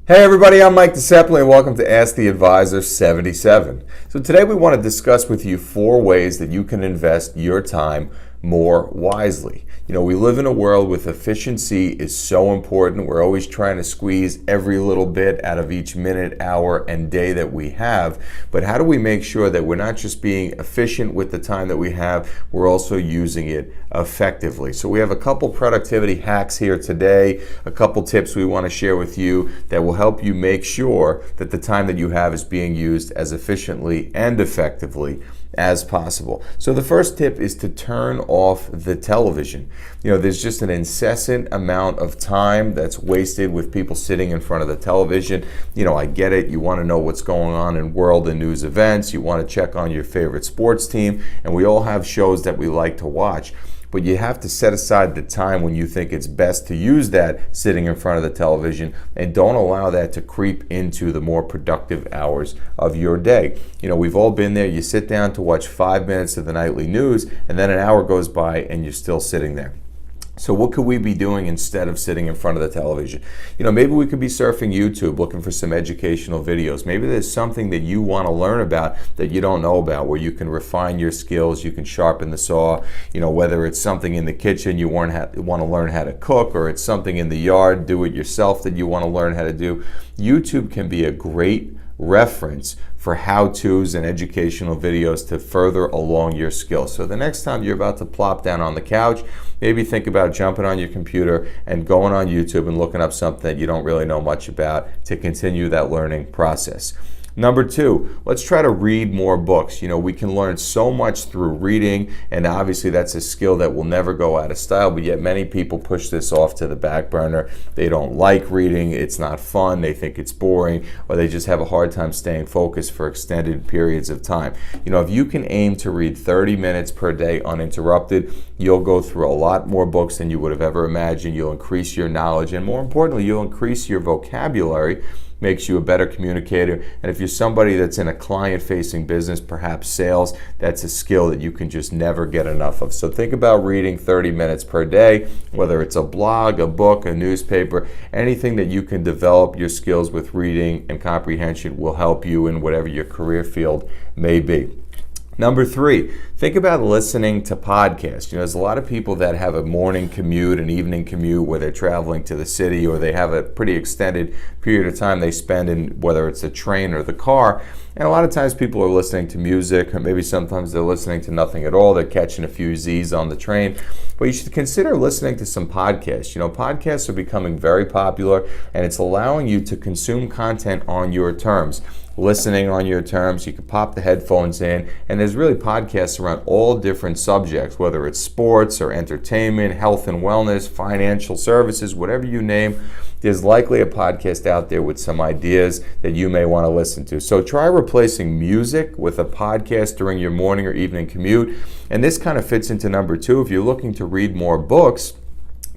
Hey everybody, I'm Mike DeSepoli and welcome to Ask the Advisor 77. So today we want to discuss with you 4 ways that you can invest your time more wisely. You know, we live in a world with efficiency is so important. We're always trying to squeeze every little bit out of each minute, hour, and day that we have. But how do we make sure that we're not just being efficient with the time that we have, we're also using it effectively? So we have a couple productivity hacks here today, a couple tips we want to share with you that will help you make sure that the time that you have is being used as efficiently and effectively as possible. So the first tip is to turn off the television. You know, there's just an incessant amount of time that's wasted with people sitting in front of the television. You know, I get it. You want to know what's going on in world and news events. You want to check on your favorite sports team, and we all have shows that we like to watch. But you have to set aside the time when you think it's best to use that sitting in front of the television, and don't allow that to creep into the more productive hours of your day. You know, we've all been there. You sit down to watch 5 minutes of the nightly news, and then an hour goes by and you're still sitting there. So what could we be doing instead of sitting in front of the television? You know, maybe we could be surfing YouTube looking for some educational videos. Maybe there's something that you want to learn about that you don't know about, where you can refine your skills, you can sharpen the saw. You know, whether it's something in the kitchen you want to learn how to cook, or it's something in the yard, do it yourself, that you want to learn how to do. YouTube can be a great reference for how-tos and educational videos to further along your skills. So the next time you're about to plop down on the couch, maybe think about jumping on your computer and going on YouTube and looking up something that you don't really know much about to continue that learning process. Number 2, let's try to read more books. You know, we can learn so much through reading, and obviously that's a skill that will never go out of style, but yet many people push this off to the back burner. They don't like reading, it's not fun, they think it's boring, or they just have a hard time staying focused for extended periods of time. You know, if you can aim to read 30 minutes per day uninterrupted, you'll go through a lot more books than you would have ever imagined. You'll increase your knowledge, and more importantly, you'll increase your vocabulary. Makes you a better communicator. And if you're somebody that's in a client-facing business, perhaps sales, that's a skill that you can just never get enough of. So think about reading 30 minutes per day, whether it's a blog, a book, a newspaper, anything that you can develop your skills with reading and comprehension will help you in whatever your career field may be. Number 3, think about listening to podcasts. You know, there's a lot of people that have a morning commute, an evening commute where they're traveling to the city, or they have a pretty extended period of time they spend in, whether it's the train or the car. And a lot of times people are listening to music, or maybe sometimes they're listening to nothing at all. They're catching a few Z's on the train. But you should consider listening to some podcasts. You know, podcasts are becoming very popular, and it's allowing you to consume content on your terms. Listening on your terms, you can pop the headphones in, and there's really podcasts around all different subjects, whether it's sports or entertainment, health and wellness, financial services, whatever you name. There's likely a podcast out there with some ideas that you may want to listen to. So try replacing music with a podcast during your morning or evening commute. And this kind of fits into number 2. If you're looking to read more books,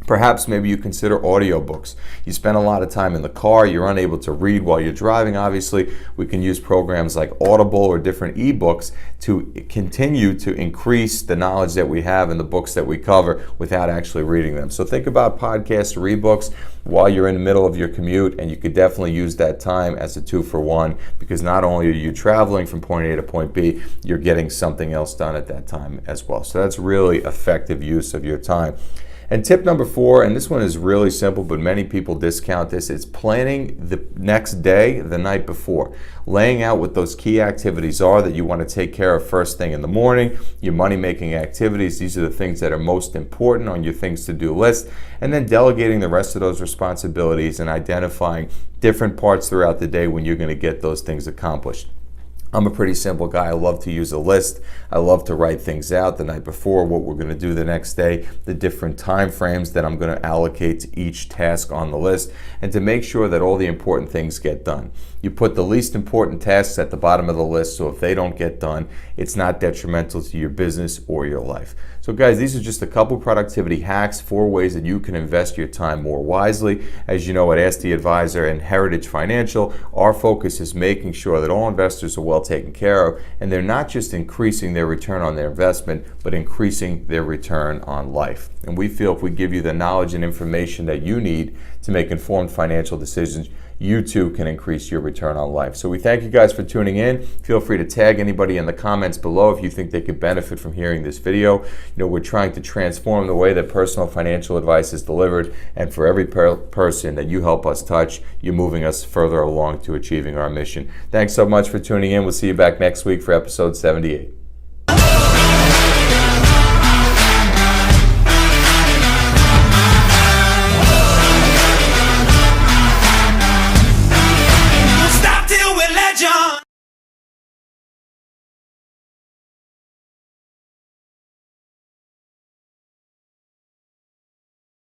perhaps maybe you consider audiobooks. You spend a lot of time in the car, you're unable to read while you're driving. Obviously, we can use programs like Audible or different ebooks to continue to increase the knowledge that we have in the books that we cover without actually reading them. So think about podcasts or ebooks while you're in the middle of your commute, and you could definitely use that time as a 2-for-1, because not only are you traveling from point A to point B, you're getting something else done at that time as well. So that's really effective use of your time. And tip number 4, and this one is really simple, but many people discount this, it's planning the next day the night before. Laying out what those key activities are that you want to take care of first thing in the morning, your money-making activities, these are the things that are most important on your things to do list, and then delegating the rest of those responsibilities and identifying different parts throughout the day when you're going to get those things accomplished. I'm a pretty simple guy. I love to use a list. I love to write things out the night before, what we're going to do the next day, the different time frames that I'm going to allocate to each task on the list, and to make sure that all the important things get done. You put the least important tasks at the bottom of the list, so if they don't get done, it's not detrimental to your business or your life. So guys, these are just a couple productivity hacks, 4 ways that you can invest your time more wisely. As you know, at Ask the Advisor and Heritage Financial, our focus is making sure that all investors are well taken care of, and they're not just increasing their return on their investment, but increasing their return on life. And we feel if we give you the knowledge and information that you need to make informed financial decisions, you too can increase your return on life. So we thank you guys for tuning in. Feel free to tag anybody in the comments below if you think they could benefit from hearing this video. We're trying to transform the way that personal financial advice is delivered, and for every person that you help us touch, you're moving us further along to achieving our mission. Thanks so much for tuning in. We'll see you back next week for episode 78.